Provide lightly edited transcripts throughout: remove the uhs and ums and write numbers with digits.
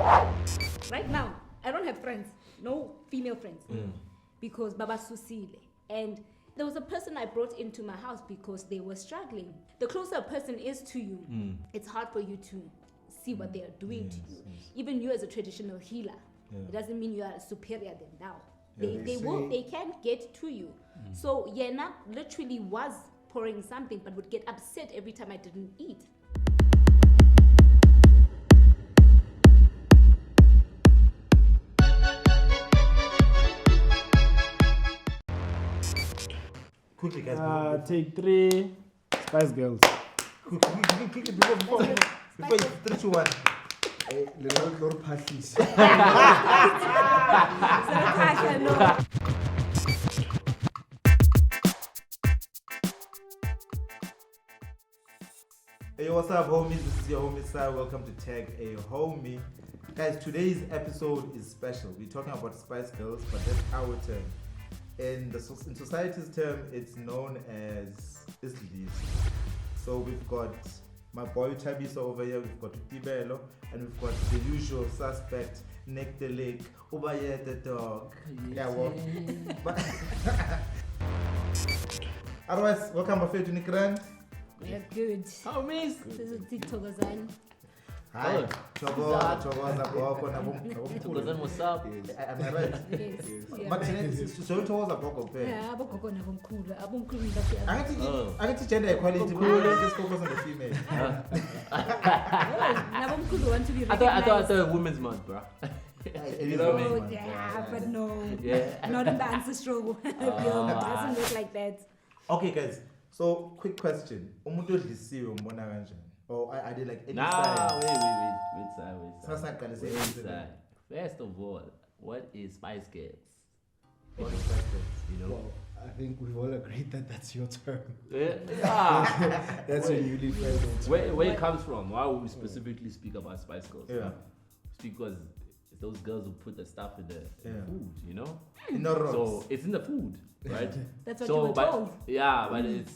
Right now, I don't have friends, no female friends, because Baba Susile. And there was a person I brought into my house because they were struggling. The closer a person is to you, it's hard for you to see what they are doing to you. Even you as a traditional healer, it doesn't mean you are superior than now. They can get to you. So Yena literally was pouring something, but would get upset every time I didn't eat. Quickly, guys. Take 3 Spice Girls. Quickly, before 3, 2, 1. Little parties. Hey, what's up, homies? This is your homie Sai. Welcome to Tag a Homie. Guys, today's episode is special. We're talking about Spice Girls, but that's our term. In society's term, it's known as Isidliso. So we've got my boy Tabiso over here, we've got Tibelo, and we've got the usual suspect, Nick the Lake, Ubaye the dog. Yeah, well. Otherwise, welcome back to Nick Rand. We are good. Homies. This is Titogazan. Hi, Chogoza Boko, Togozan, what's up? Am I right? Yes. But so Chogoza Boko. Yeah, abokoko nabomkhulu. Abomkhulu ngibashiya. I get to gender equality, but we don't just focus on the female. Nabomkhulu want to be I recognized. thought women's month, bro. You know what I Oh, mean? yeah, but no. Yeah. Not in the ancestral. It doesn't look like that. Okay, guys. So, quick question. Umuntu odlisiwe umbona kanjani? Or I did like any Nah, side? wait, Side. First of all, what is Spice Girls? What is that? You know? Well, I think we've all agreed that that's your term. Yeah. That's a newly friendly term. Where it comes from? Why would we specifically speak about Spice Girls? Yeah. It's because it's those girls who put the stuff in the food, you know? No wrongs. So it's in the food, right? That's what so, you were but, told. Yeah, but it's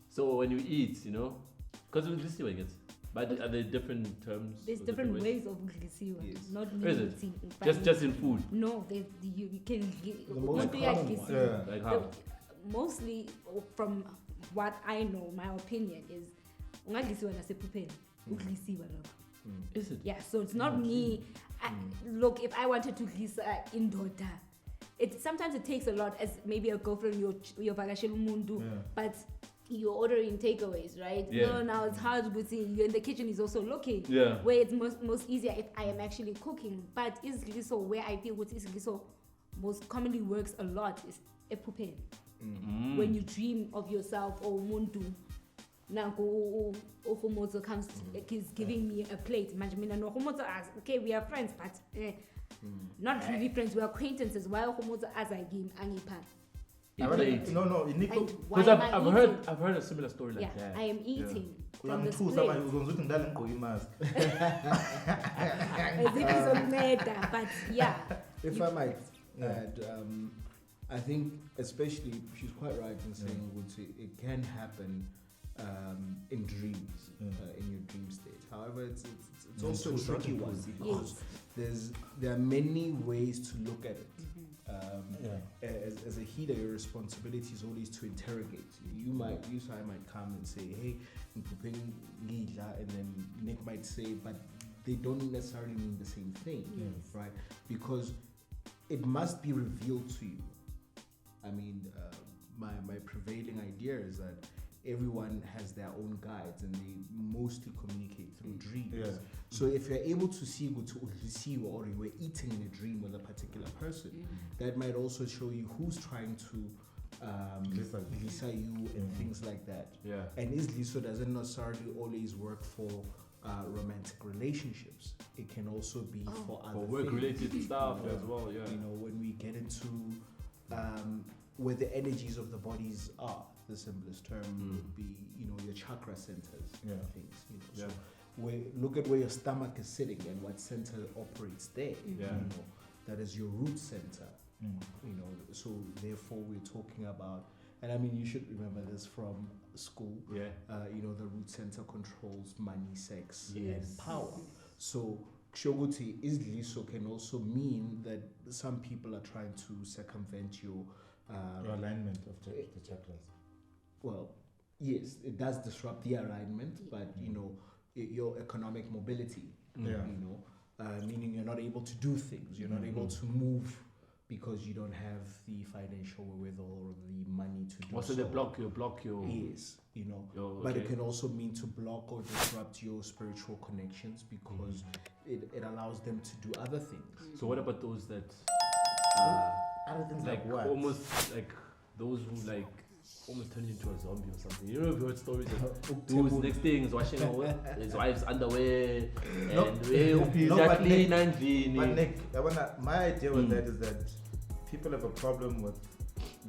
so when you eat, you know, because this is what it gets. But are there different terms? There's or different ways? ways of glisiwa. Yes. Not Is it? eating. Just in food. No, you can The most common one. Yeah. Like how? Mostly from what I know, my opinion is ungadlisiwa nasephupheni. Uglisiwa lapho. Is it? Yeah, so it's not me. Look, if I wanted to glisa indoda, sometimes it takes a lot as maybe a girlfriend, your vakashela umuntu, but you're ordering takeaways, right? Yeah. No, now it's hard to see. You're in the kitchen is also looking. Yeah. Where it's most easier if I am actually cooking. But Isidliso, where I feel what Isidliso most commonly works a lot is ephupheni. When you dream of yourself or umuntu. Nanko Homozo comes, he's giving me a plate. Manjamina no Homozo asks, okay, we are friends, but not really friends, we are acquaintances. Why Homozo as I give Angipa? No, Nico. Because I've heard a similar story like Yeah, that. I am eating from the Two, plate. somebody who's going to do mask. As if it's a matter, but yeah. If I might add, I think especially she's quite right in saying it can happen in dreams, in your dream state. However, it's also a tricky one because there are many ways to look at it. As a healer, your responsibility is always to interrogate. You might come and say, "Hey, and then Nick might say, but they don't necessarily mean the same thing, right? Because it must be revealed to you. I mean, my prevailing idea is that everyone has their own guides and they mostly communicate through dreams. Yeah. So if you're able to see or you were eating in a dream with a particular person, that might also show you who's trying to glissa you and things like that. Yeah. And Isidliso doesn't necessarily always work for romantic relationships. It can also be for other work-related things. stuff as well. Yeah. You know, when we get into where the energies of the bodies are, the simplest term would be, you know, your chakra centers and things. You know, so look at where your stomach is sitting and what center operates there. Yeah. You know, that is your root center. You know, so therefore we're talking about, and I mean you should remember this from school. Yeah. You know, the root center controls money, sex, Yes. and power. So Kushoguti Isidliso can also mean that some people are trying to circumvent your alignment of the chakras. Well, yes, it does disrupt the alignment, but you know, your economic mobility, you know, meaning you're not able to do things, you're not able to move because you don't have the financial wherewithal or the money to do Also, so. they block your. Yes, you know, your- but it okay. can also mean to block or disrupt your spiritual connections because it allows them to do other things. So what about those that Other things like what? almost like those who like almost turn into a zombie or something? You know, you've heard stories of dudes next thing is washing his wife's underwear and No, but clean and But clean. Nick, my idea with that is that people have a problem with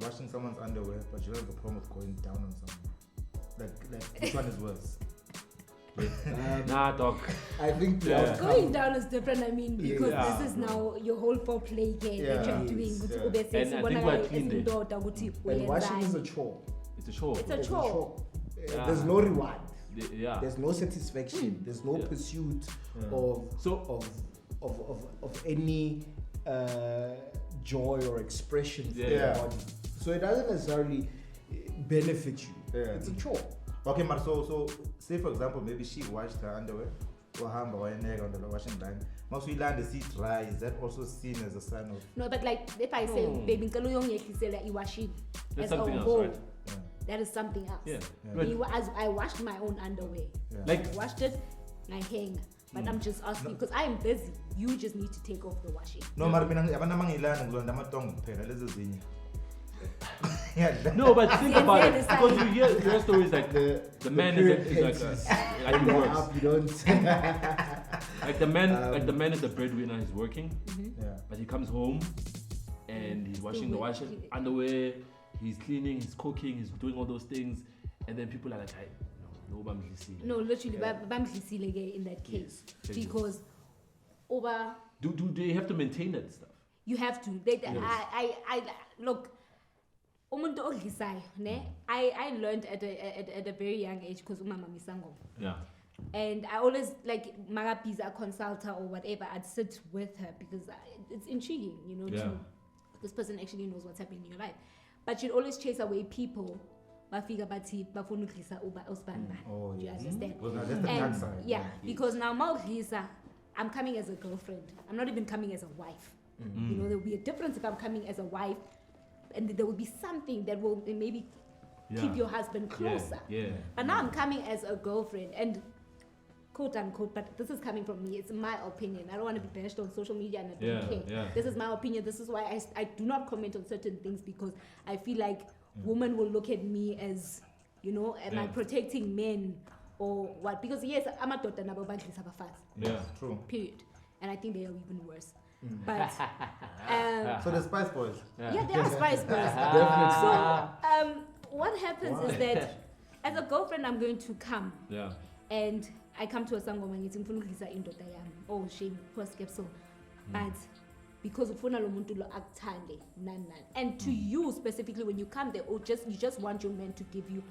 washing someone's underwear, but you don't have a problem with going down on someone. Like which one is worse? Nah, dog. I think the Yeah. outcome- Going down is different, I mean, because Yeah. this is now your whole foreplay game that Yeah. you're doing. Yes, Ukuthi yeah. ube And I think sesibonakala we're clean there. ezindoda ukuthi and washing is a wenzani. chore. It's a chore. It's a It's chore. Yeah. There's no reward. Yeah. There's no satisfaction. There's no Yeah. pursuit Yeah. of of any joy or expression for Yeah. your Yeah. body. So it doesn't necessarily benefit you. Yeah. It's a chore. Okay, but so say for example, maybe she washed her underwear or hamba wayeneka on the washing line. Once we land the sea dry, is that also seen as a sign of No, but like if I say, No. baby, ngicela uyongehlisela iwashing That's as a something else, whole, right? yeah, that is something else. Yeah. Yeah. But As I washed my own underwear. yeah. like I washed it, I hang. But I'm just asking because I am busy. You just need to take off the washing. No, mara mina abantu amangilana ngizonda amatongo kuphela lezi zinye. no, but think Yes, about yeah, it the because sign. you hear stories like the man period is like tenses. like he They're works. up, you don't. Like the man is the breadwinner. He's working, Yeah. but he comes home and he's washing the washing underwear. He's cleaning. He's cooking. He's doing all those things, and then people are like, no, bamdlisile. No, literally, bamdlisile ke in that case. Yes. Because over Do they have to maintain that stuff? you have to. I look. Umuntu odlisayo, ne? I learned at a very young age because umama misango. Yeah. And I always like Magapiza consulta or whatever. I'd sit with her because it's intriguing, you know. Yeah. To, this person actually knows what's happening in your life, but she'd always chase away people. Bafika bathi bafuna ukudlisa usibani. Oh, Do you yeah. understand? Well, now that's the dark And side. yeah, because now Maudlisa, I'm coming as a girlfriend. I'm not even coming as a wife. You know, there will be a difference if I'm coming as a wife, and there will be something that will maybe keep your husband closer. Yeah. But now I'm coming as a girlfriend, and quote unquote, but this is coming from me. It's my opinion. I don't want to be bashed on social media, and I don't care. Yeah. This is my opinion. This is why I do not comment on certain things because I feel like women will look at me as, you know, am I protecting men or what? Because yes, I'm a daughter nabo badlisa abafazi. Yeah. True. Period. And I think they are even worse. But So the Spice Boys. yeah, they are Spice Girls. So what happens is that as a girlfriend, I'm going to come Yeah. and I come to a sangoma ngithi ngifuna ukudlisa indoda yami. Oh shame, poor skepso. But because ufuna lo muntu lo akuthande nani. And to you specifically, when you come there, or you just want your man to give you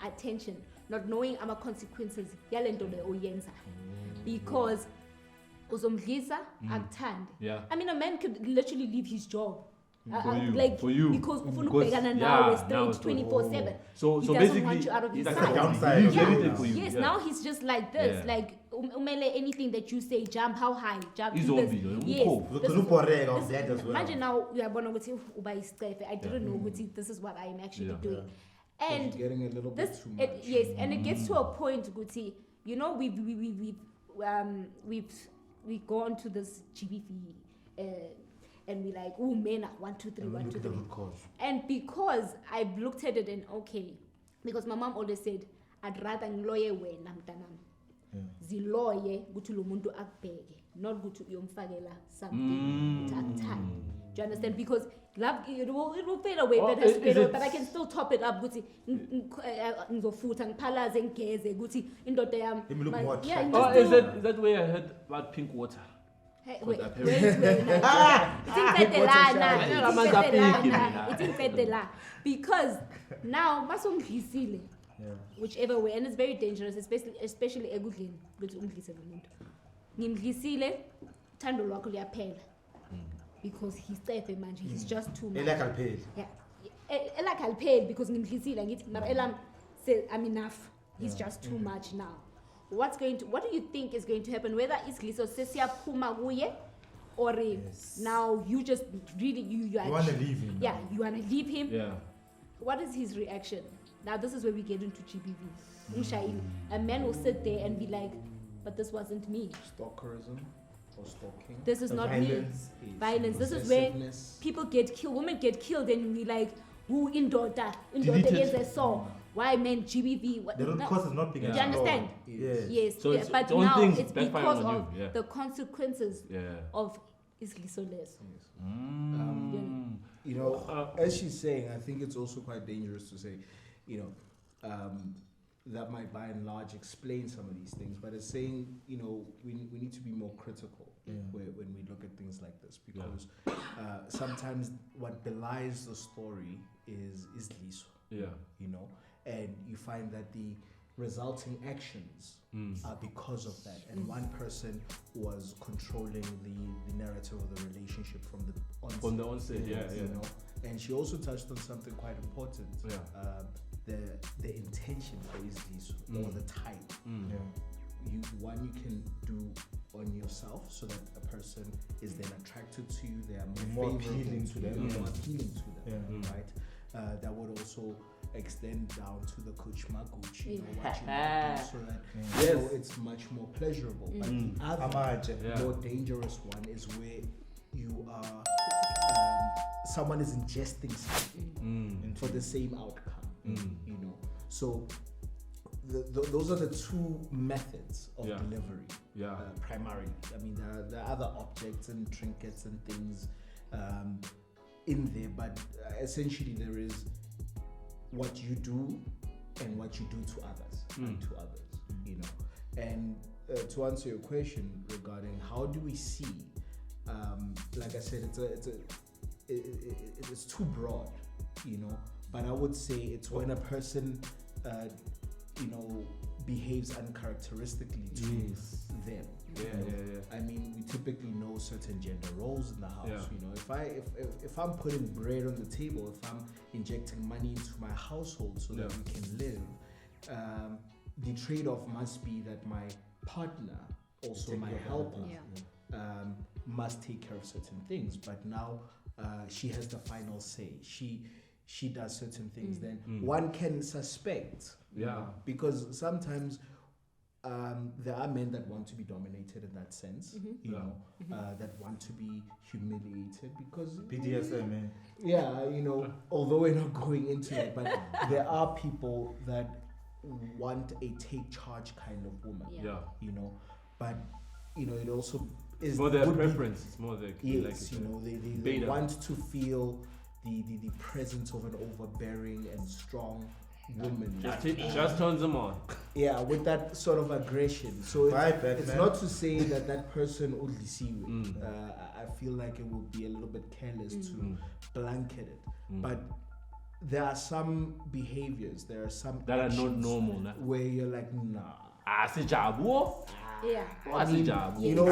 attention, not knowing ama consequences yale nto le oyenza. Because uzomdlisa akuthande. Yeah. I mean, a man could literally leave his job. For you. Because ufuna Because- ukubhekana yeah, nawe now straight it's 24/7. So He so doesn't basically, want you out of his that's sight. the downside He of do it everything now. for you. Yes, Yeah. now he's just like this. Yeah. Like umele anything that you say, jump how high, jump He's do this. zombie, though. Yes. Umkhophi. this is- Uzokuboreka of this- that as well. Imagine now uyabona ukuthi uba isicefe. I didn't know ukuthi this is what I am actually Yeah. doing. It's And getting a little bit this too much. yes, and it gets to a point ukuthi, you know, we've gone to this GBV and we like, oh men are 1, 2, 3, And we 1, look 2, at the 3. root cause. And because I've looked at it and okay, because my mom always said, I'd rather ngiloye wena mntanami. Ziloye ukuthi lo muntu akubheke, not ukuthi uyomfakela something ukuthi akuthande. Do you understand? Because love it will fade away, Oh, that has to is fade away, it- but I can still top it up ukuthi ngizofutha ngiphalaze ngigeze ukuthi indoda yami. Let me look man- more yeah, attractive. Oh, just is that where I heard about pink water? Hey, Because wait, apparently- it's in because now masongidlisile Yeah. whichever way, and it's very dangerous, especially ekudleni ukuthi ungidlise lo muntu. ngimdlisile thando lwakho liyaphela because he's safe manje he's just too much Elaka alpheli. yeah elakhe alipheli because ngimdlisile ngithi mara elam say I'm enough he's just too much now. What do you think is going to happen, whether Isidliso sesiyaphuma kuye or now you just really you want to leave him? Yeah, you want to leave him. Yeah. What is his reaction? Now this is where we get into GBV. A man will sit there and be like, but this wasn't me. Stalkerism or stalking. This is not violence. me. Violence. This is where people get killed. Women get killed and we like, who in daughter is a saw. Why men GBV? The root cause is not big Do enough. you understand? Yes. So yeah, it's but all now things it's backfire because on of you, the consequences Yeah. of Isidliso less. You know, as she's saying, I think it's also quite dangerous to say, you know, that might by and large explain some of these things, but it's saying, you know, we need to be more critical when we look at things like this, because sometimes what belies the story is Liso. Yeah. You know, and you find that the resulting actions are because of that, and one person was controlling the narrative of the relationship from the onset. You know, and she also touched on something quite important. The intention for Isidliso or the type. You can do on yourself so that a person is then attracted to you. They are more appealing to them. More appealing to them, right? That would also extend down to the coach Maguchi, you know, what you do, so that you know, it's much more pleasurable. But the other more dangerous one is where you are someone is ingesting something for the same outcome. You know, so those are the two methods of delivery. Primarily, I mean, there are other objects and trinkets and things in there, but essentially there is what you do and what you do to others, you know. And to answer your question regarding how do we see, like I said, it's too broad, you know. But I would say it's when a person, you know, behaves uncharacteristically to them. I mean, we typically know certain gender roles in the house. You know, if I'm putting bread on the table, if I'm injecting money into my household so that we can live, the trade-off must be that my partner, also my helper, must take care of certain things. But now she has the final say. She does certain things, then one can suspect, because sometimes there are men that want to be dominated in that sense, you know, that want to be humiliated because BDSM, man. Yeah, you know, although we're not going into it, but there are people that want a take charge kind of woman, you know, but you know, it also is more their preference. It's more their you know, they want to feel the presence of an overbearing and strong woman. Just turns them on. Yeah, with that sort of aggression. So it's not to say that person udlisiwe. I feel like it would be a little bit careless to blanket it. But there are some behaviors, there are some that are not normal, where you're like, nah. Yeah. You know,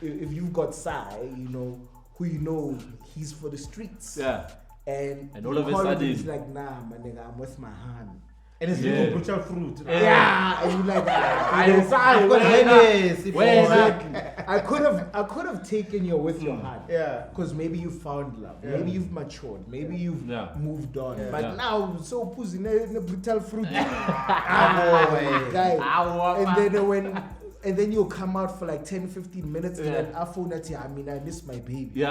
if you've got Sai, you know, who you know he's for the streets. Yeah. And all of a sudden he's like, nah, my nigga, I'm with my hand. And it's brutal fruit. Yeah, and you're like, I could have taken you with your hand. Yeah. Because maybe you found love. Yeah. Maybe you've matured. Maybe you've moved on. Yeah. But now so pussy in a brutal fruit. And then you'll come out for like 10-15 minutes and then I miss my baby. You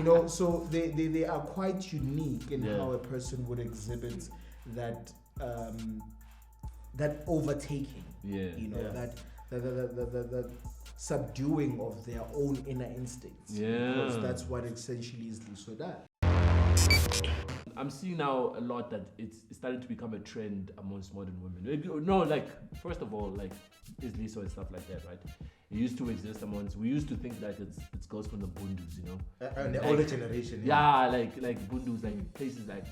know, so they are quite unique in how a person would exhibit that that overtaking. You know, that subduing of their own inner instincts. Because that's what essentially is Liso that. I'm seeing now a lot that it's starting to become a trend amongst modern women. No, like, first of all, like, Isidliso and stuff like that, right? It used to exist amongst. We used to think that it's girls from the bundus, you know. And the older generation. Yeah, like bundus, like places like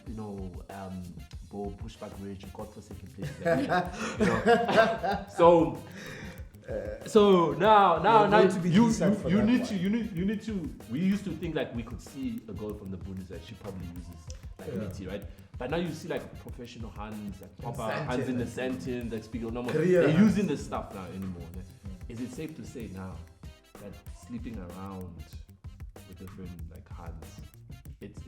Pushback Ridge, godforsaken places like that, you know. So now you need to. We used to think like we could see a girl from the bundus that she probably uses like umuthi, right? But now you see like professional hands, like proper hands in the sentence, like speak normal. They're using this stuff now anymore. Yeah? Is it safe to say now that sleeping around with different like hands, it's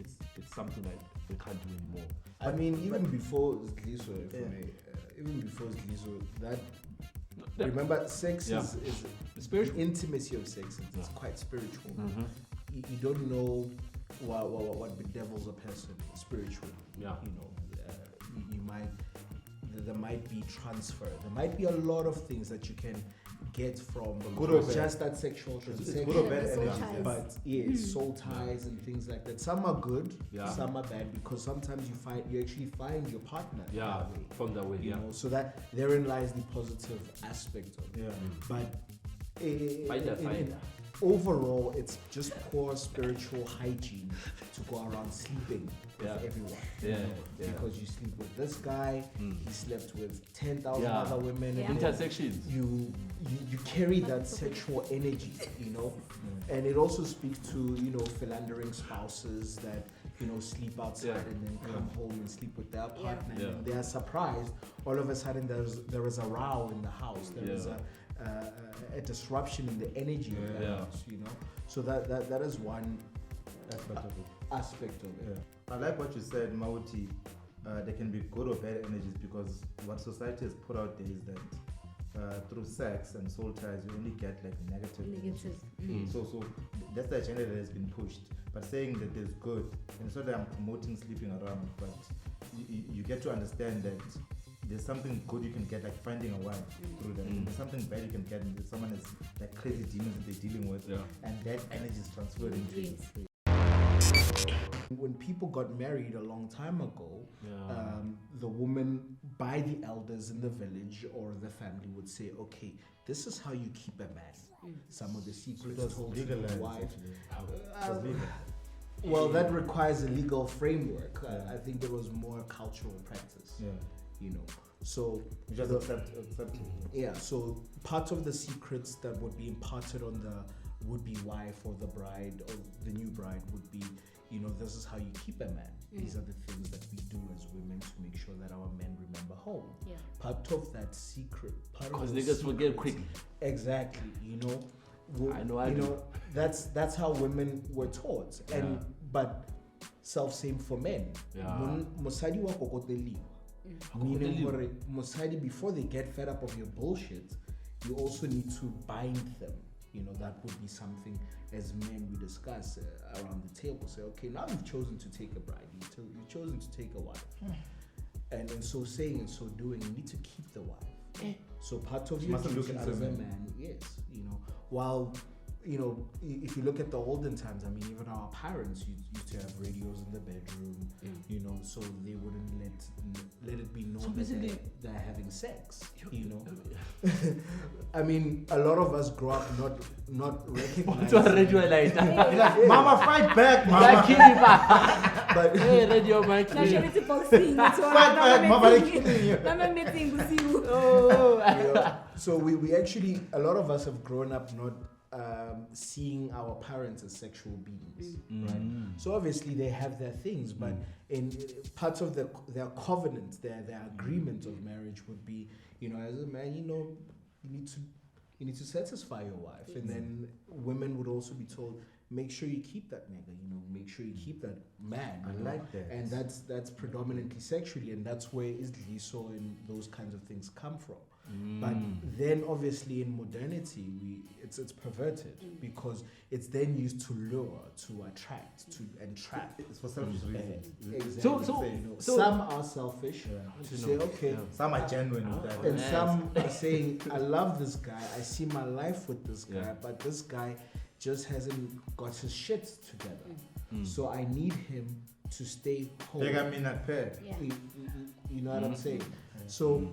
something that we can't do anymore? I mean, even before Isidliso, that remember, sex is spiritual. Intimacy of sex is quite spiritual. Mm-hmm. You don't know what bedevils a person spiritually. Yeah. You know, there might be transfer. There might be a lot of things that you can get from just that sexual transaction. Good or bad energy, but soul ties and things like that. Some are good, some are bad, because sometimes you actually find your partner from that way. You know, so that therein lies the positive aspect of it. But overall, it's just poor spiritual hygiene to go around sleeping with everyone. Because you sleep with this guy, he slept with 10,000 other women. Intersections. You carry that sexual energy, you know, and it also speaks to philandering spouses that sleep outside and then come home and sleep with their partner, and they are surprised all of a sudden there is a row in the house. There is a disruption in the energy of the house, so that is one aspect of it. I like what you said, Mauti. There can be good or bad energies, because what society has put out there is that through sex and soul ties you only get like negative. So that's the agenda that has been pushed. But saying that there's good, and so that I'm promoting sleeping around, but you get to understand that there's something good you can get, like finding a wife through that. There's something bad you can get, and there's someone that's like crazy demons that they're dealing with, and that energy is transferred into you. When people got married a long time ago, the woman by the elders in the village or the family would say, okay, this is how you keep a man. Some of the secrets told to the wife. Well, that requires a legal framework. I think there was more cultural practice. So just accept. So part of the secrets that would be imparted on the would-be wife or the bride or the new bride would be, this is how you keep a man. These are the things that we do as women to make sure that our men remember home. Part of that secret, because niggas forget quickly. Exactly. I know. That's how women were taught. But self-same for men. Mosadi wa kokoteliwa. Meaning, Mosadi, before they get fed up of your bullshit, you also need to bind them. That would be something as men we discuss around the table. Say, okay, now you've chosen to take a bride, you've chosen to take a wife. And in so saying and so doing, you need to keep the wife. So part of your duties as a man, while if you look at the olden times, I mean, even our parents used to have radios in the bedroom, so they wouldn't let it be known that they're having sex, I mean, a lot of us grow up not recognizing. Mama, fight back, Mama. But hey, radio, my fight back, Mama. So we actually, a lot of us have grown up not seeing our parents as sexual beings, right? So obviously they have their things, but in parts of their covenant, their agreement of marriage would be, as a man, you need to satisfy your wife, and then women would also be told, make sure you keep that nigga, make sure you keep that man. I like that. And that's predominantly sexually, and that's where Isidliso and those kinds of things come from. But then obviously in modernity it's perverted, because it's then used to lure, to attract, to entrap. It's for selfish reasons. Exactly. So some are selfish to say, okay. Some are genuine with that. And some are saying, I love this guy, I see my life with this guy, but this guy just hasn't got his shit together. So I need him to stay home. You know what I'm saying? So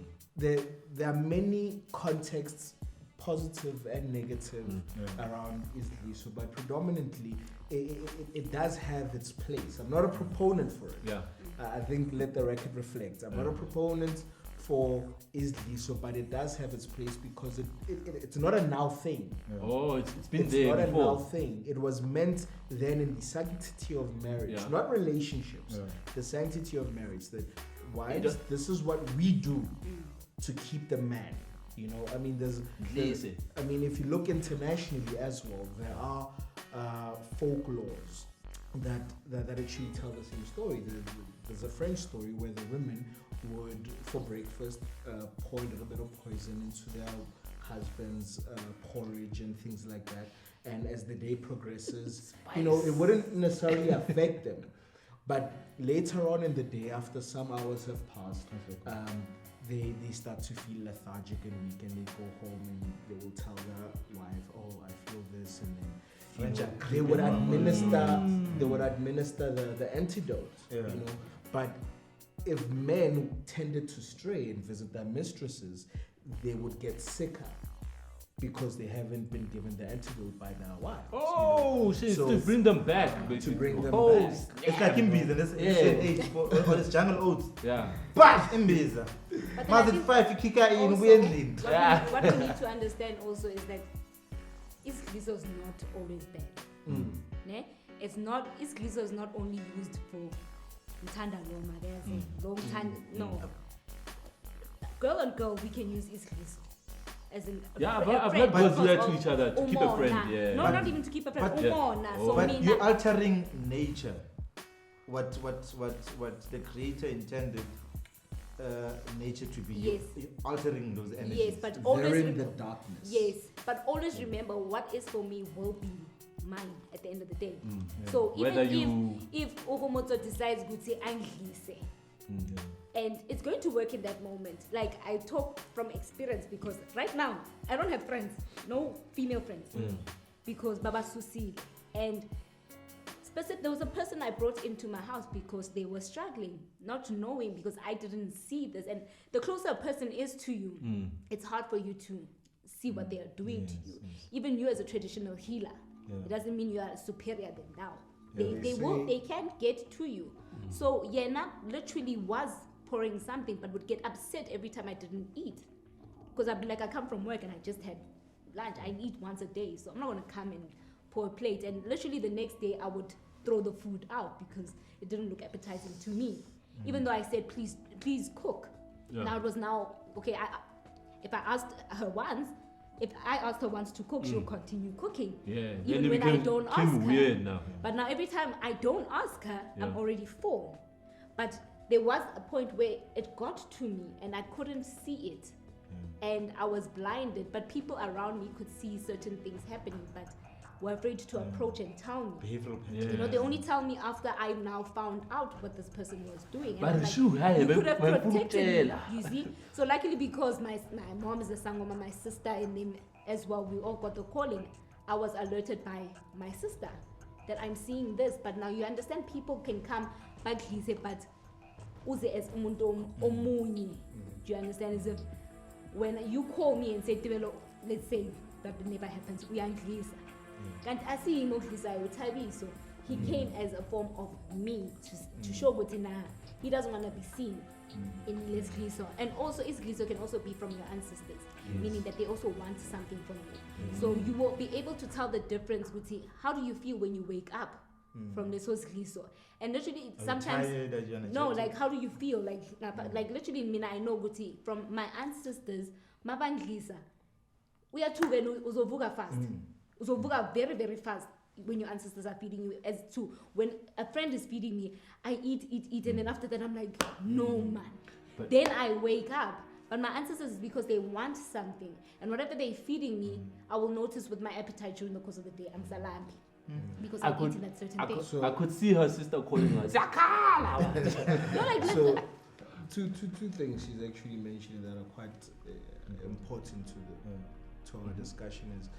there are many contexts, positive and negative, around Isidliso, but predominantly it does have its place. I'm not a proponent for it. Yeah. I think let the record reflect. I'm not a proponent for Isidliso, but it does have its place because it's not a now thing. Oh, it's been It's there not before. a now thing. It was meant then in the sanctity of marriage, not relationships. The sanctity of marriage. That wives, this is what we do to keep the man. You know, I mean, if you look internationally as well, there are folklores that actually tell the same story. There's a French story where the women would, for breakfast, pour a little bit of poison into their husband's porridge and things like that. And as the day progresses, you know, it wouldn't necessarily affect them. But later on in the day, after some hours have passed, they start to feel lethargic and weak, and they go home and they will tell their wife, "Oh, I feel this," and then they would administer the antidote. You know, but if men tended to stray and visit their mistresses, they would get sicker because they haven't been given the antidote by their wives. Oh, shit! So to bring them back, to bring them oh, back. It's like in business, or it's jungle oats. Yeah. But in business, But then I must think five you kick in also, weirdly. what we need to understand also is that Isidliso is not always bad. Ne? It's not. Isidliso is not only used for Mtanda Loma. There's a long time. No. Girl on girl, we can use Isidliso. As in I've heard girls do that to each other to keep a friend. Yeah. No, not even to keep a friend. But you're altering nature. What the creator intended nature to be. Yes. You're altering those energies. Yes, but always They're in the darkness. Yes, but always remember what is for me will be mine at the end of the day. So even if Ohomoto decides to say anglise, and it's going to work in that moment. Like I talk from experience because right now I don't have friends, no female friends, because Baba Susile. And there was a person I brought into my house because they were struggling, not knowing, because I didn't see this. And the closer a person is to you, it's hard for you to see what they are doing to you. Even you as a traditional healer, it doesn't mean you are superior than now. They can get to you. So Yena literally was pouring something, but would get upset every time I didn't eat, because I'd be like, I come from work and I just had lunch. I eat once a day, so I'm not gonna come and pour a plate. And literally the next day I would throw the food out because it didn't look appetizing to me, even though I said please cook. Now it was okay. If I asked her once to cook, she'll continue cooking. Even when I don't ask her. Weird now. But now every time I don't ask her, I'm already full. But there was a point where it got to me and I couldn't see it. And I was blinded, but people around me could see certain things happening, but were afraid to approach and tell me. Behavioral You know, they only tell me after I now found out what this person was doing. But And sure, you could have protected me, you see. So luckily, because my mom is a sangoma, my sister and them as well, we all got the calling. I was alerted by my sister that I'm seeing this. But now you understand, people can come back, he said, but uze as umuntu omunye. Do you understand? As if when you call me and say, let's say that never happens, we are Anglisa. And I see him so he came as a form of me to show Gutina he doesn't want to be seen in Isidliso. And also Isidliso can also be from your ancestors, meaning that they also want something from you. So you will be able to tell the difference with how do you feel when you wake up from this Isidliso. And literally sometimes like how do you feel like literally I know Guti from my ancestors Mabanglisa. We are two when uzovuka fast. Uzovuka very, very fast when your ancestors are feeding you. As to when a friend is feeding me, I eat, and then after that I'm like, no man. But then I wake up. But my ancestors is because they want something, and whatever they're feeding me, I will notice with my appetite during the course of the day. I'm salami. Because I'm eating that certain thing. I could see her sister calling her Zakala. No, like so two things she's actually mentioned that are quite important to our discussion is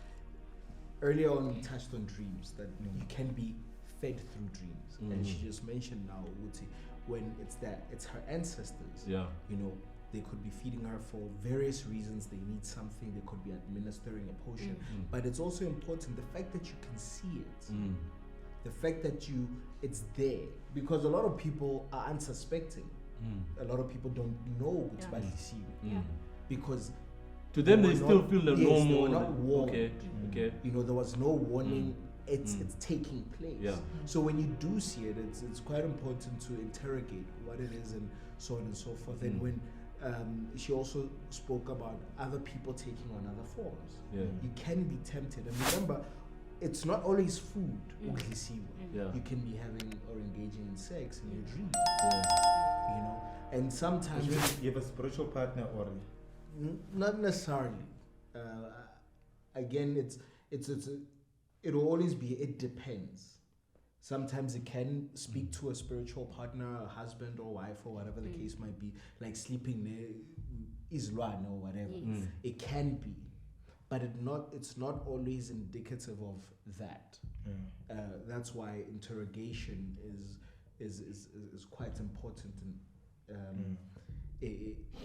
earlier on we touched on dreams, that you can be fed through dreams, and she just mentioned now Uti, when it's her ancestors, you know, They could be feeding her for various reasons. They need something. They could be administering a potion. But it's also important, the fact that you can see it. The fact that it's there. Because a lot of people are unsuspecting. A lot of people don't know it's badly because to them they still feel the normal. They were not warned. Okay. You know, there was no warning. It's taking place. Yeah. So when you do see it, it's quite important to interrogate what it is and so on and so forth. And when she also spoke about other people taking on other forms. You can be tempted. And remember, it's not always food. You can be having or engaging in sex in your dreams. You know, and sometimes you have a spiritual partner or not necessarily. Again, it will always be. It depends. Sometimes it can speak to a spiritual partner, a husband or wife or whatever the case might be, like sleeping there, Islam or whatever. It can be, but it's not always indicative of that. That's why interrogation is quite important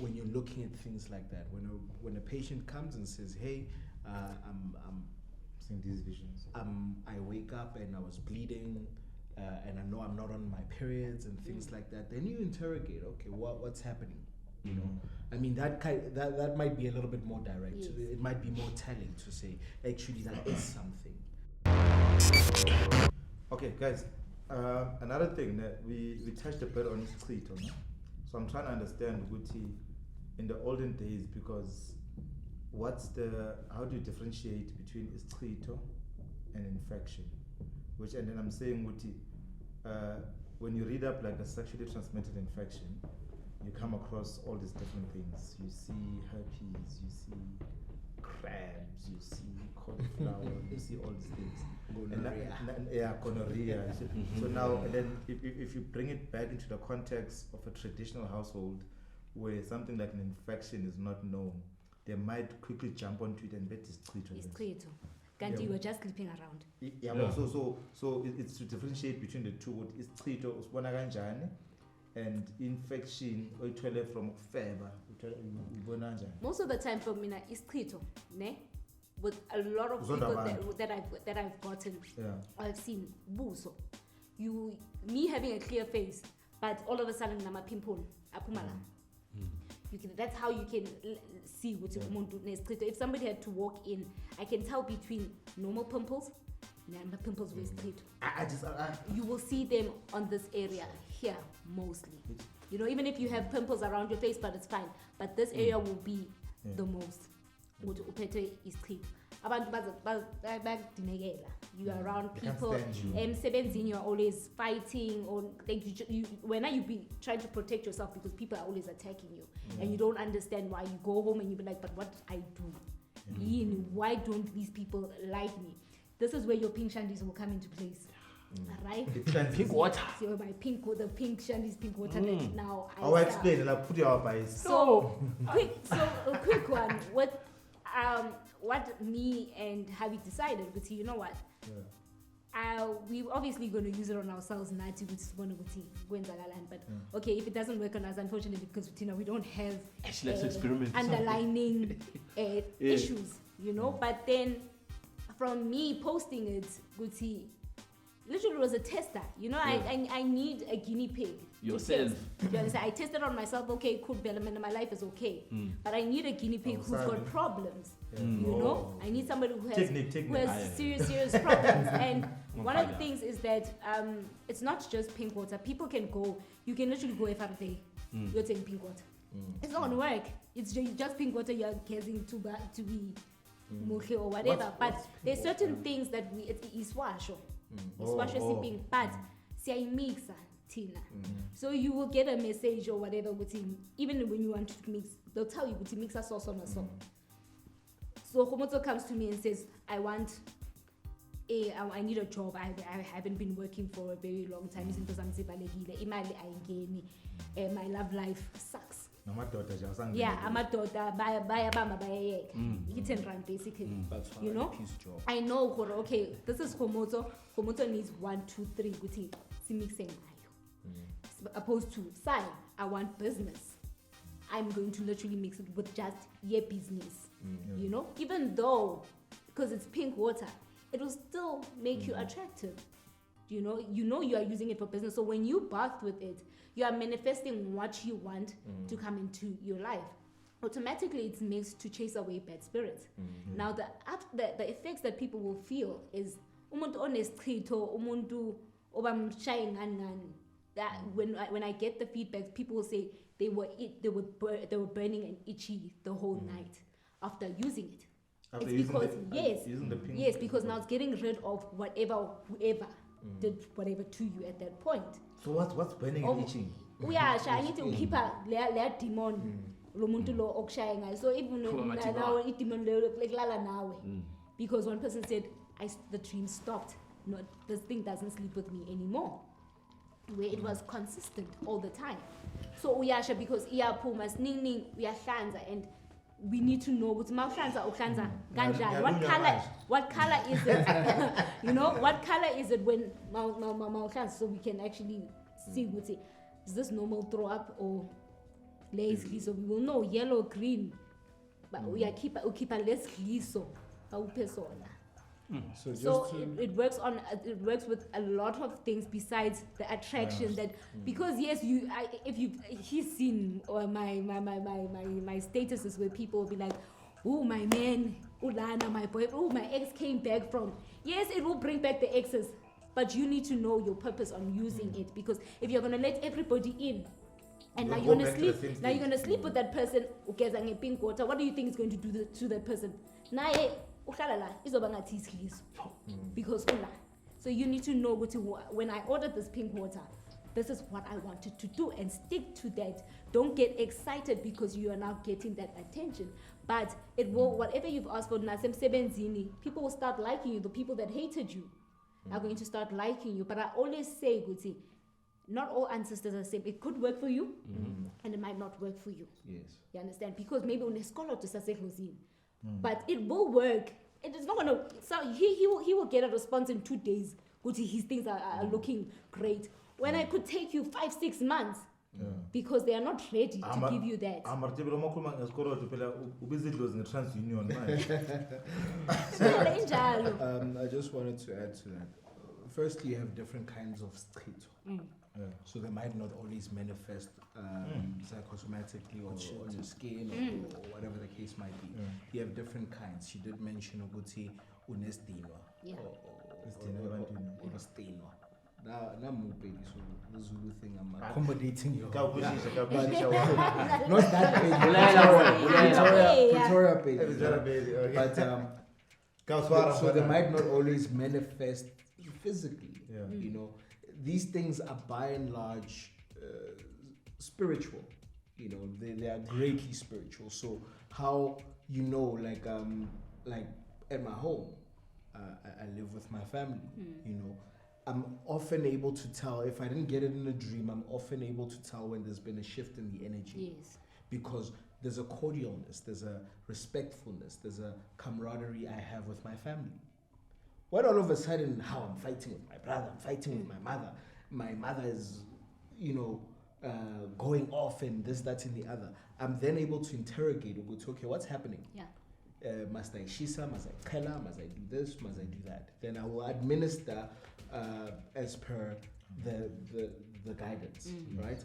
when you're looking at things like that. When a patient comes and says, "Hey, I'm seeing these visions. I wake up and I was bleeding, and I know I'm not on my periods and things like that," then you interrogate. Okay, what's happening? You know, I mean that might be a little bit more direct. It might be more telling to say actually that is something. Okay, guys. Another thing that we touched a bit on is Clito, no? So I'm trying to understand Guti in the olden days, because how do you differentiate between Clito and infection? And then I'm saying Guti, when you read up like a sexually transmitted infection, you come across all these different things. You see herpes, you see crabs, you see cauliflower, you see all these things. Gonorrhea. So now, and then if you bring it back into the context of a traditional household where something like an infection is not known, they might quickly jump onto it and bet it's Clito. It's Clito. Can't you were just sleeping around. So it's to differentiate between the two. What is Clito usibona kanjani and infection oyithole from fever ubona kanjani? Most of the time for me it's Clito, ne? With a lot of people that I've gotten, I've seen buso. Me having a clear face, but all of a sudden I'm a pimple. That's how you can see what if somebody had to walk in, I can tell between normal pimples and the pimples with Clito. You will see them on this area here mostly. You know, even if you have pimples around your face, but it's fine. But this area will be the most. Is Clito. You are around people. You are always fighting, or like when you be trying to protect yourself because people are always attacking you, and you don't understand why. You go home and you be like, "But what did I do? Why don't these people like me?" This is where your pink shandies will come into place. Right? Pink water. So my the pink shandies, pink water. That now I'll explain. I'll put your eyes. So a quick one. What me and Javi decided, but you know what? We obviously going to use it on ourselves, but okay, if it doesn't work on us, unfortunately, because we don't have underlining issues, you know. But then from me posting it, Guti, literally was a tester, you know. I need a guinea pig. Yourself. You understand? I tested on myself. Okay, cool, my life is okay, but I need a guinea pig who's got problems. You know, I need somebody who has serious problems. And one of the things is that it's not just pink water. People can go. You can literally go FRD. You're taking pink water. It's not gonna work. It's just pink water. You're guessing to be moche or whatever. But there's certain things that it's washo. It's washo sipping, but see mixa. So you will get a message or whatever with him. Even when you want to mix, they'll tell you to mix a sauce on a song. So Homoto comes to me and says, I need a job. I haven't been working for a very long time. My love life sucks. Yeah, I'm a daughter. You can run basically. You know? I know, okay, this is Homoto. Homoto needs 1, 2, 3. Mixing. Opposed to Sai, I want business. I'm going to literally mix it with just your business. You know, even though, because it's pink water, it will still make you attractive. You know you are using it for business. So when you bath with it, you are manifesting what you want to come into your life. Automatically, it's mixed to chase away bad spirits. Now, the effects that people will feel is umuntu onesichitho, umuntu obamshaye ngani. That when I get the feedback, people will say they were burning and itchy the whole night after using it. After it's because using the pink because now it's getting rid of whoever did whatever to you at that point. So what's burning and itching? I need to keep a layer demon. Lomuntu lo okushaya ngayo. So even now it demon like lala nawe. Because one person said the dream stopped. No, this thing doesn't sleep with me anymore. Where it was consistent all the time. So uyasha because iyaphuma siningi uyahlanza, and we need to know ukuthi mawuhlanza uhlanza kanjani. What color is it? You know, what color is it when mawuhlanza, so we can actually see ukuthi is this normal throw up or lazy? So we will know yellow, green. But we keep a less gliso. So it works with a lot of things besides the attraction that, because yes, he's seen my statuses where people will be like, oh, my man, Ulana, my boy, oh, my ex came back from. Yes, it will bring back the exes, but you need to know your purpose on using it, because if you're gonna let everybody in, and now you're gonna sleep with that person, pink water, what do you think is going to do to that person? Because so you need to know when I ordered this pink water, this is what I wanted to do, and stick to that. Don't get excited because you are now getting that attention, but it will, whatever you've asked for, people will start liking you. The people that hated you are going to start liking you. But I always say, not all ancestors are the same. It could work for you, and it might not work for you. Yes. You understand? Because maybe on a scholar to but it will work. It is not gonna. So he will get a response in 2 days. His things are looking great. When I could take you 5-6 months, because they are not ready to give you that. I just wanted to add to that. Firstly, you have different kinds of street. So they might not always manifest psychosomatically or on your skin or whatever the case might be. You have different kinds. She did mention Uguti Unestinwa or Stinwa. Now, baby, so the Zulu thing, I'm accommodating you. Not that baby. Victoria baby. But so they might not always manifest physically. You know, these things are by and large spiritual. You know, they are greatly spiritual. So how like at my home, I live with my family. You know, I'm often able to tell, if I didn't get it in a dream, I'm often able to tell when there's been a shift in the energy. Yes. Because there's a cordialness, there's a respectfulness, there's a camaraderie I have with my family. When all of a sudden, how I'm fighting with my brother, I'm fighting with my mother is, going off and this, that, and the other, I'm then able to interrogate or go to, okay, what's happening? Yeah. Must I shisa, must I kela, must I do this, must I do that? Then I will administer as per the guidance, right?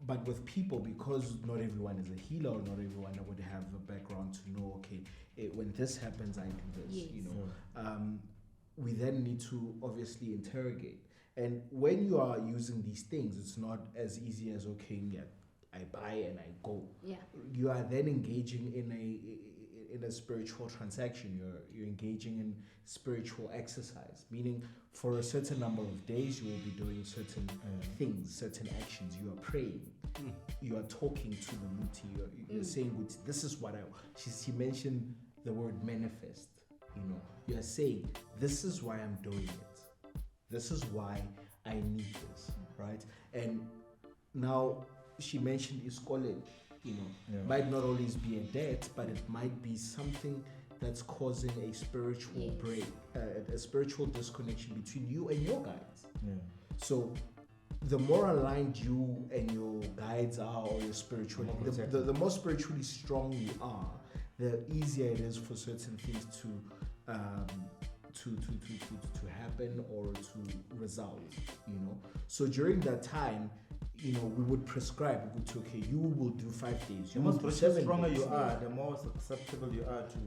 But with people, because not everyone is a healer, or not everyone would have a background to know, okay, when this happens, I do this, we then need to obviously interrogate. And when you are using these things, it's not as easy as, okay, I buy and I go. Yeah. You are then engaging in a spiritual transaction. You're engaging in spiritual exercise, meaning for a certain number of days you will be doing certain things, certain actions. You are praying, you are talking to the umuthi, you're saying, this is what she mentioned the word manifest. You are saying, this is why I'm doing it, this is why I need this, right? And now she mentioned iskole, might not always be a debt, but it might be something that's causing a spiritual break, a spiritual disconnection between you and your guides. So the more aligned you and your guides are, or your spirituality, the more spiritually strong you are, the easier it is for certain things to happen or to result. So during that time, we would prescribe. We would say, okay, you will do 5 days. The more stronger you are, the more susceptible you are to.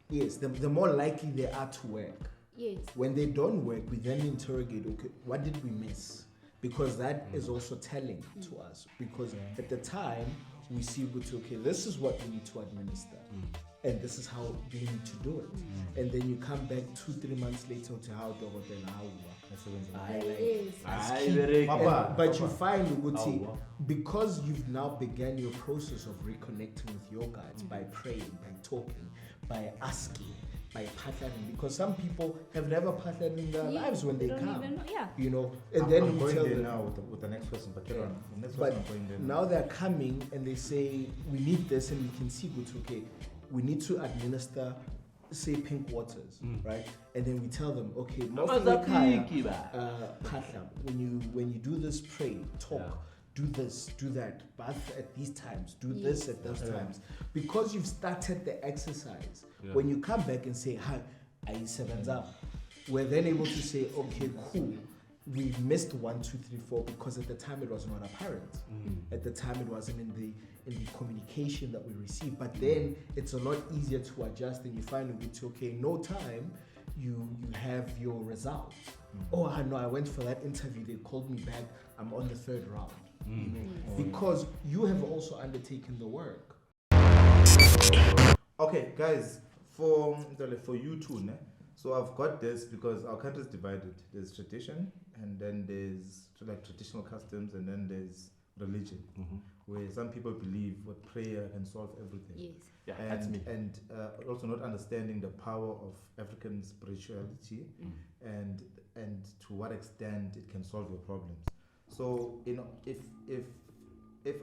Yes, the more likely they are to work. Yes. When they don't work, we then interrogate, okay, what did we miss? Because that is also telling to us. Because at the time, we see, okay, this is what we need to administer. And this is how we need to do it. And then you come back 2-3 months later to how but you find, because you've now began your process of reconnecting with your guides by praying, by talking, by asking, by partnering, because some people have never partnered in their lives when they come. And then I'm you tell them now with the next person, but now they're coming and they say, we need this, and we can see, okay, we need to administer, say, pink waters, right? And then we tell them, okay, when you do this, pray, talk, do this, do that, bath at these times, do this at those times. Because you've started the exercise, when you come back and say, hi, I 7 up, we're then able to say, okay, cool. We missed 1, 2, 3, 4 because at the time it was not apparent. At the time it wasn't in the communication that we received. But then it's a lot easier to adjust, and you find it's okay. No time, you have your results. Oh, I know. I went for that interview. They called me back. I'm on the 3rd round. Because you have also undertaken the work. Okay, guys, for you too, ne? So I've got this because our country is divided. There's tradition, and then there's traditional customs, and then there's religion, where some people believe what prayer can solve everything. Yes. Yeah, that's me. And also not understanding the power of African spirituality, and to what extent it can solve your problems. So if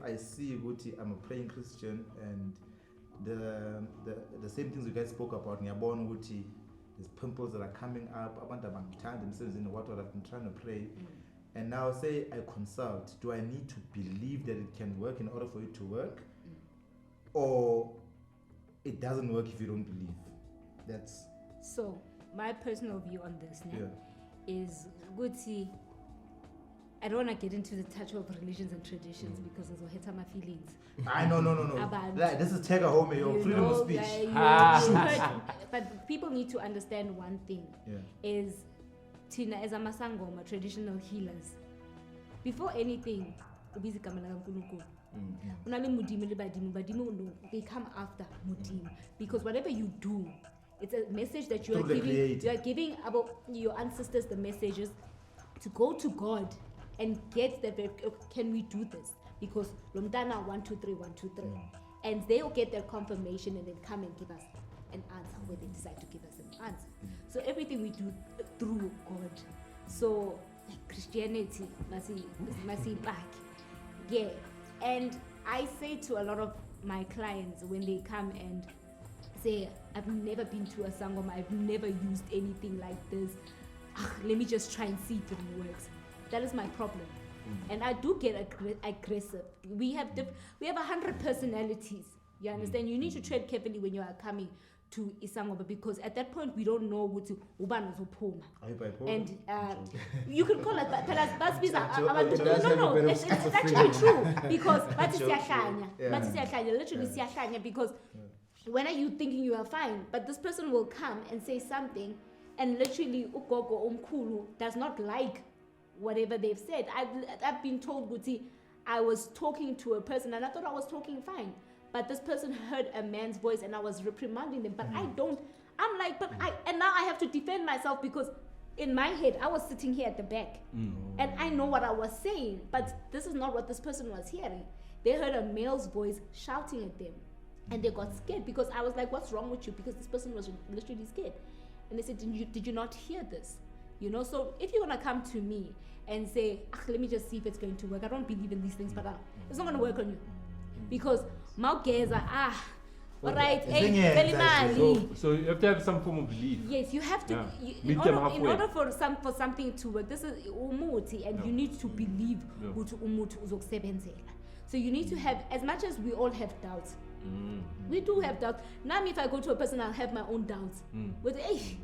I see Guti, I'm a praying Christian, and the same things you guys spoke about, Nyabon Guti, there's pimples that are coming up, what I've been trying to pray. And now say I consult, do I need to believe that it can work in order for it to work? Or it doesn't work if you don't believe? That's... So, my personal view on this is, Guti, I don't want to get into the touch of religions and traditions because it will hurt my feelings. No. This is Tega Home, your freedom of speech. But people need to understand one thing, is Tina as a Masangoma, traditional healers. Before anything, they come after Mudim. Because whatever you do, it's a message that you are giving. You are giving about your ancestors the messages to go to God and get that. Can we do this? Because Lomdana 1, 2, 3, 1, 2, 3, and they'll get their confirmation and then come and give us an answer where they decide to give us an answer. So everything we do through God. So Christianity must back. Yeah. And I say to a lot of my clients when they come and say, I've never been to a sangoma, I've never used anything like this. Let me just try and see if it works. That is my problem. And I do get aggressive. We have 100 personalities. You understand? You need to tread carefully when you are coming to Isangoma, because at that point we don't know what to Uban Puma. And you can call it no, it's actually true, because literally because when are you thinking you are fine, but this person will come and say something, and literally Ugogo Umkulu does not like whatever they've said. I've been told, Guti, I was talking to a person and I thought I was talking fine, but this person heard a man's voice and I was reprimanding them, but I'm like, and now I have to defend myself, because in my head I was sitting here at the back and I know what I was saying, but this is not what this person was hearing. They heard a male's voice shouting at them and they got scared, because I was like, what's wrong with you? Because this person was literally scared, and they said, did you not hear this? So if you're gonna come to me and say, let me just see if it's going to work, I don't believe in these things, but it's not gonna work on you, because Maugeza, Alright, The hey, thing is, very actually, mali. So you have to have some form of belief. Yes, you have to. Yeah. In Meet them order, in halfway. order for something to work, this is umuthi, and Yeah. you need to believe Yeah. ukuthi umuthi uzokusebenzela. So you need to have, as much as we all have doubts, we do have doubts. Now, if I go to a person, I'll have my own doubts. But hey,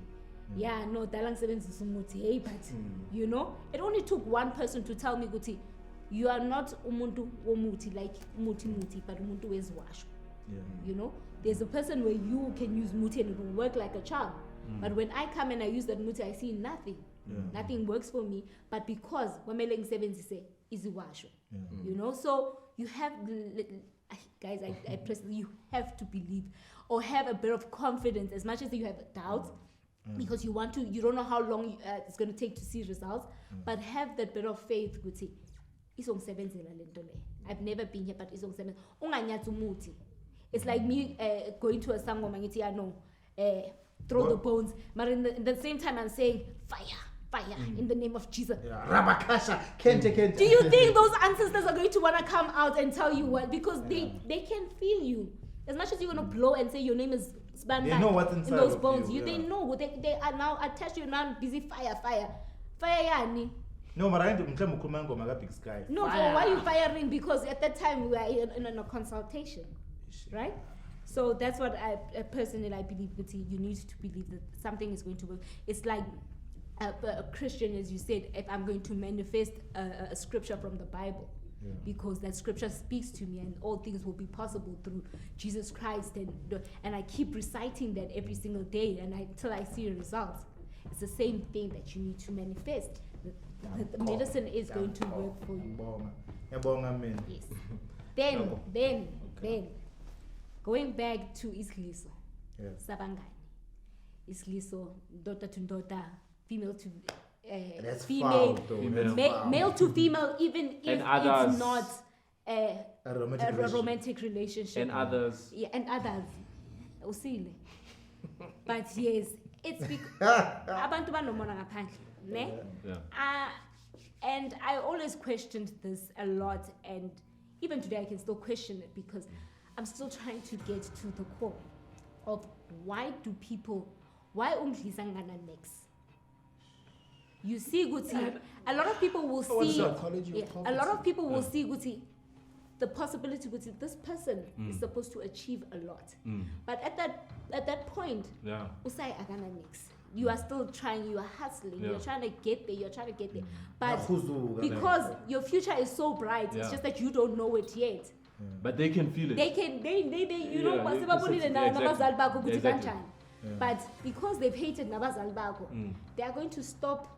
yeah, no, dalang sebenzisa umuthi. Hey, but you know, it only took one person to tell me, Guti, you are not umuntu womuthi like muti, but umuntu wezwasho. You know, there's a person where you can use muti and it will work like a charm. But when I come and I use that muti, I see nothing. Nothing works for me. But because wamele ngisebenzise iziwasho, you know, so you have, guys, I press, you have to believe or have a bit of confidence as much as you have doubts. Because you want to, you don't know how long it's going to take to see results, but have that bit of faith. I've never been here, but it's like me going to a sangoma and I know, throw the bones, but in the same time I'm saying fire in the name of Jesus. Rabakasha, Kente. Do you think those ancestors are going to want to come out and tell you what? Because they can feel you. As much as you're going to blow and say your name is spellbound, they know what's inside in those of bones. you, They know. They are now attached. You're now busy fire. Yani. No, but I don't know big sky. No, so why are you firing? Because at that time we were in a consultation, right? So that's what I personally I believe. You need to believe that something is going to work. It's like a Christian, as you said, if I'm going to manifest a scripture from the Bible. Because that scripture speaks to me and all things will be possible through Jesus Christ, and I keep reciting that every single day until I see results. It's the same thing that you need to manifest. The medicine is going to work for you. Yes. Then going back to Isidliso. Sabangani. Isidliso, daughter to daughter, female to That's female, foul, male to female, even if it's not a romantic relationship. And others. Yeah, and others. Usile. But yes, it's because abantu banomona ngaphandle, ne? And I always questioned this a lot, and even today I can still question it because I'm still trying to get to the core of why umdlisa next. You see, Guti, a lot of people will see. A lot of people will see, Guti, the possibility, Guti, this person is supposed to achieve a lot, but at that point, usai agana next. You are still trying. You are hustling. You're trying to get there. But because your future is so bright, it's just that you don't know it yet. But they can feel it. They you know, exactly. But because they've hated nabazali bakho, they are going to stop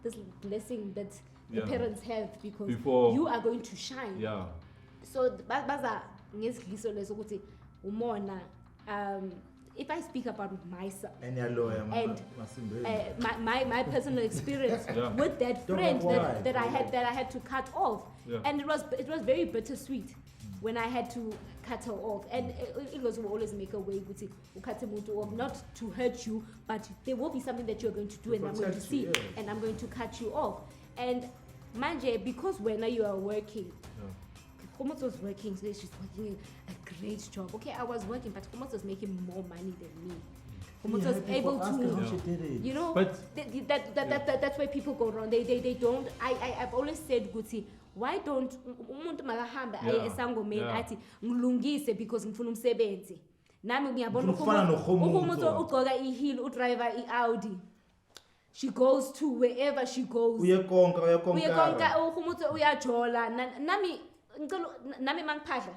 this blessing that the parents have because you are going to shine. So baza ngesidliso leso ukuthi umona if I speak about myself and my personal experience with that friend that I had to cut off, and it was very bittersweet when I had to cut her off, and it was always make a way to cut him off, not to hurt you, but there will be something that you're going to do and I'm going to see, and I'm going to cut you off. And manje, because when you are working, Homiez was working, so she's working a great job. Okay, I was working, but Homiez was making more money than me. Homiez was able to, you know, but that's where people go wrong. They don't. I've always said, Guti, why don't umuntu makahamba aye esangomeni athi ngilungise because ngifuna umsebenzi. Nami ngiyabona umuntu ugqoka iheel udriver iAudi. She goes to wherever she goes. Uyakonka umuntu uyajola. Nami mangphahla.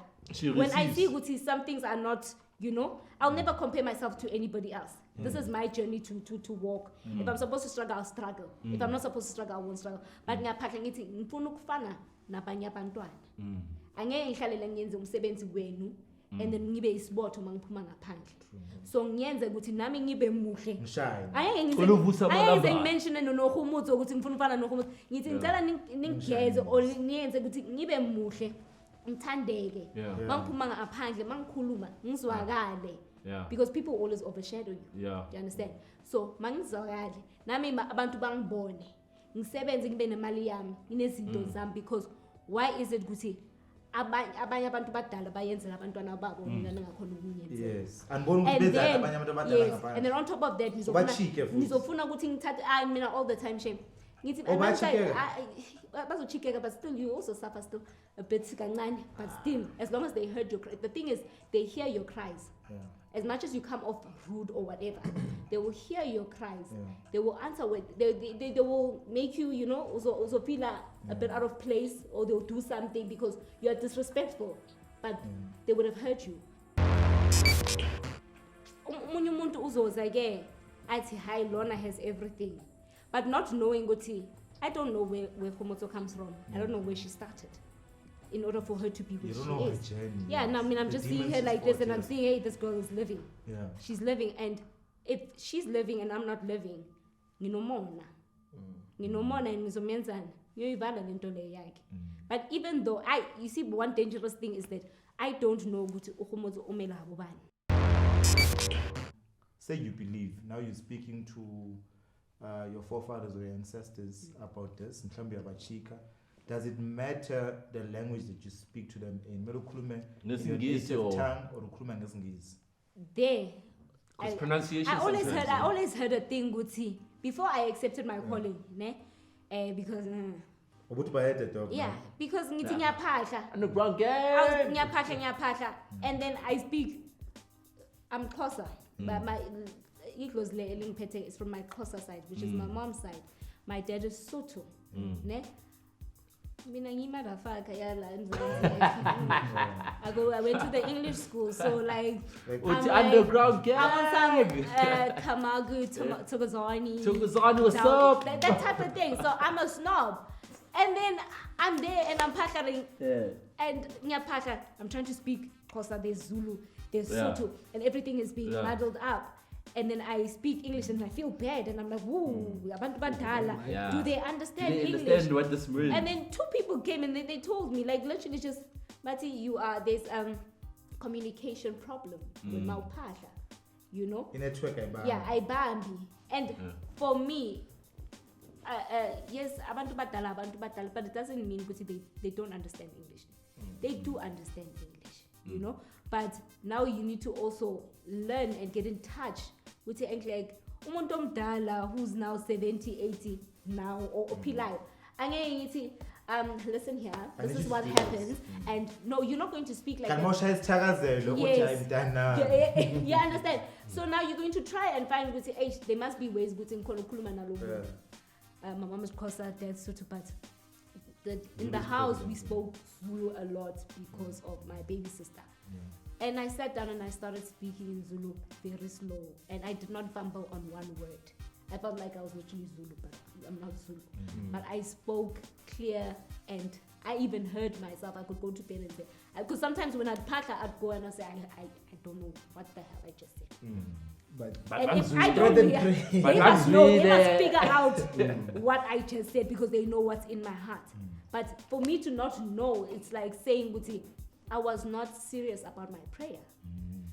When I see ukuthi some things are not, you know, I'll never compare myself to anybody else. This is my journey to walk. If I'm supposed to struggle, I'll struggle. If I'm not supposed to struggle, I won't struggle. But ngiyaphahla ngithi ngifuna ukufana nabanye abantwana. Angeke ngihlalele ngiyenze umsebenzi wenu and then ngibe isibotho mangiphuma ngaphandle. So ngiyenze ukuthi nami ngibe muhle. Angeke ngimention noHomiez ukuthi ngifuna ukufana noHomiez. Ngithi ngicela ningigeze or niyenze ukuthi ngibe muhle. Ngithandeke. Mangiphuma ngaphandle mangikhuluma ngizwakale. Because people always overshadow you. You understand? So mangizwakale nami abantu bangibone. Ngisebenze ngibe nemali yami, nginezinto zami, because why is it ukuthi abanye abantu badala bayenzela abantwana babo mina ningakhona ukuyenza. Yes. And abanye abantu abadala yes, ngaphandle. and then on top of that nizofuna ukuthi ngithathe mina all the time shame. Ngithi bazochikeka, but still you also suffer still a bit kancane, but still as long as they heard your cry. The thing is they hear your cries. Yeah. As much as you come off rude or whatever, they will hear your cries. Yeah. They will answer with they will make you, you know, also feel a bit out of place, or they'll do something because you are disrespectful, but they would have hurt you. Umunye umuntu uzoza ke athi hi Lona has everything, but not knowing ukuthi I don't know where Khomotso comes from. I don't know where she started. In order for her to be where she is. Journey, yeah, and I mean I'm just seeing her like this, and I'm seeing, hey, this girl is living. Yeah. She's living, and if she's living and I'm not living, nginomona and ngizomenzana ngiyoyivala lento le yakhe. But even though you see, one dangerous thing is that I don't know ukuthi uKhomotso umela abobani. Say you believe, now you're speaking to your forefathers or your ancestors about this, mhlawumbe abachika. Does it matter the language that you speak to them in? In your native tongue or ngesingisi? There. Pronunciation. I always heard a thing guthi before I accepted my calling, ne? Because yeah, because ngithi ngiyaphahla. Underground gang. Ngiyaphahla. And then I speak. I'm Xhosa, but my Iglo's lingiphethe is from my Xhosa side, which is my mom's side. My dad is Sotho, ne? Mina ngimadafaka yala I went to the English school, so like I'm underground gang. I'm on some Kamagu, Togozani, what's up? That type of thing. So I'm a snob, and then I'm there and I'm pakaring, and I'm trying to speak Xhosa, there's Zulu, there's Sotho, and everything is being muddled up. And then I speak English and I feel bad, and I'm like, whoa, abantu badala. Do they understand English? Understand what this means? And then two people came and they told me, like, literally just, Mati, there's communication problem with Maupasha, you know? In network, I bambi. And for me, yes, abantu badala, but it doesn't mean they don't understand English. They do understand English, you know? But now you need to also learn and get in touch with the like umuntu omdala who's now 70, 80 now or philayo. Listen here, this is what happens, and no, you're not going to speak like that. Yes. You understand? So now you're going to try and find with age. There must be ways within Kolokuluma Nalobu. My mom is Xhosa, dad's Sotho, but in the house we spoke Zulu a lot because of my baby sister. And I sat down and I started speaking in Zulu very slow, and I did not fumble on one word. I felt like I was literally Zulu, but I'm not Zulu. But I spoke clear, and I even heard myself. I could go to bed and say, because sometimes when I'd pack, I'd go and I'd say, I don't know what the hell I just said. But and if I don't they must figure out what I just said, because they know what's in my heart. But for me to not know, it's like saying, I was not serious about my prayer.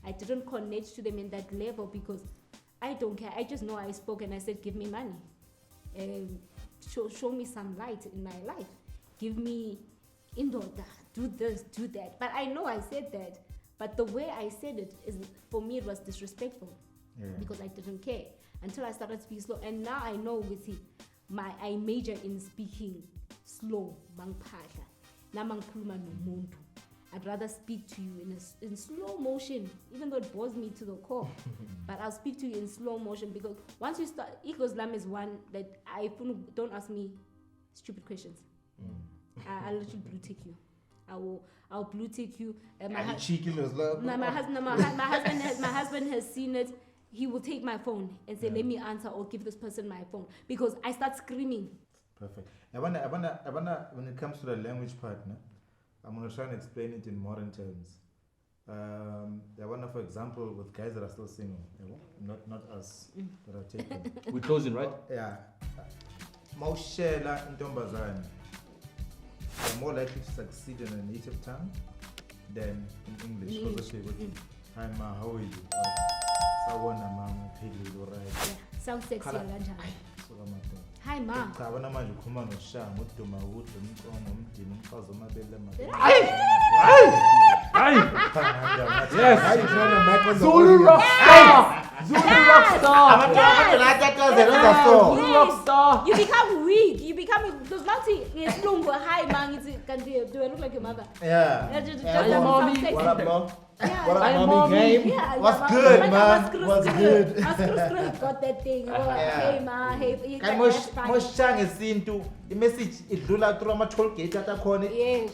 I didn't connect to them in that level because I don't care. I just know I spoke and I said, give me money. Show me some light in my life. Give me indoda, do this, do that. But I know I said that. But the way I said it, for me, it was disrespectful. Because I didn't care until I started speaking slow. And now I know I major in speaking slow. I'd rather speak to you in slow motion, even though it bores me to the core. But I'll speak to you in slow motion, because once you start, Lam is one that don't ask me stupid questions. I'll literally blue tick you. I'll blue tick you. My husband has seen it. He will take my phone and say, let me answer, or give this person my phone, because I start screaming. Perfect. I wanna, when it comes to the language partner, I'm going to try and explain it in modern terms. I wonder, for example, with guys that are still single, not us that are taken. We're closing, right? Yeah. Maushela Ntombazane. They're more likely to succeed in a native tongue than in English. Hi ma, how are you? Sawona mama, right? Sounds sexy. Hi ma. Cha bona manje ukhuluma noShanga uduma udla umqongo umdini umfazi omabele Yes. Zulu Zulu rockstar. Zulu rockstar. Zulu rockstar. You become weak. You become because Nancy is longer. Hi man, do I look like your mother? Yeah. Just mommy. What up, bro? Yeah. What Hi, up, mommy mommy. game? Yeah, What's good, man? What's good? Got that thing. Hey, ma. Hey, you Kanti got moshanga esintu imessage idlula through ama toll gate atakhona Yes.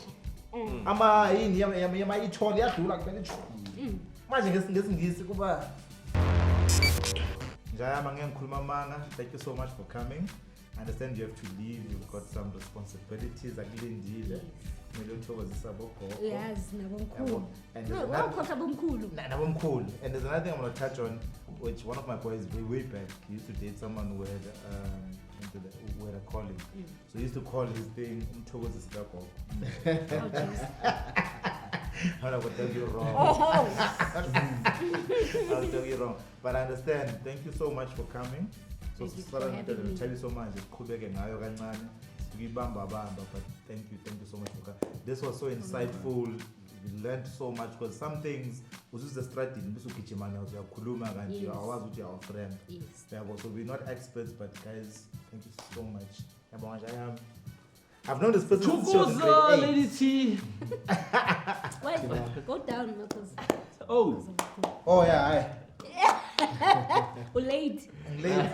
ama yini yama itholi yadlula kuphela manje ngesingisi kuba njayama ngeke ngikhuluma amanga. Thank you so much for coming. I understand you have to leave, you've got some responsibilities akulindile kumele uthokozisa bogogo. Yes, nabomkhulu. And No, there's well, another- nabomkhulu. Nabomkhulu. And there's another thing I'm going to touch on, which one of my boys way back used to date someone who had a calling. So he used to call his thing Umthokozisa Gogo. Oh, jeez. I'm not going to tell you wrong. Oh. I'll tell you wrong. But I understand. Thank you so much for coming. So Thank you for having me. tell you so much. Siqhubeke ngayo kancane. Sikibamba but thank you so much for coming. This was so insightful. We learned so much because some things uzuze stratini bese ugijima nazo uyakhuluma kanti Yes. awazi ukuthi our friend. Yes. So we're not experts, but guys, thank you so much. I've known this person since she was in Tukuza, grade 8. Lady T. Wait, go down, Marcus. Oh. Oh yeah, Late. late.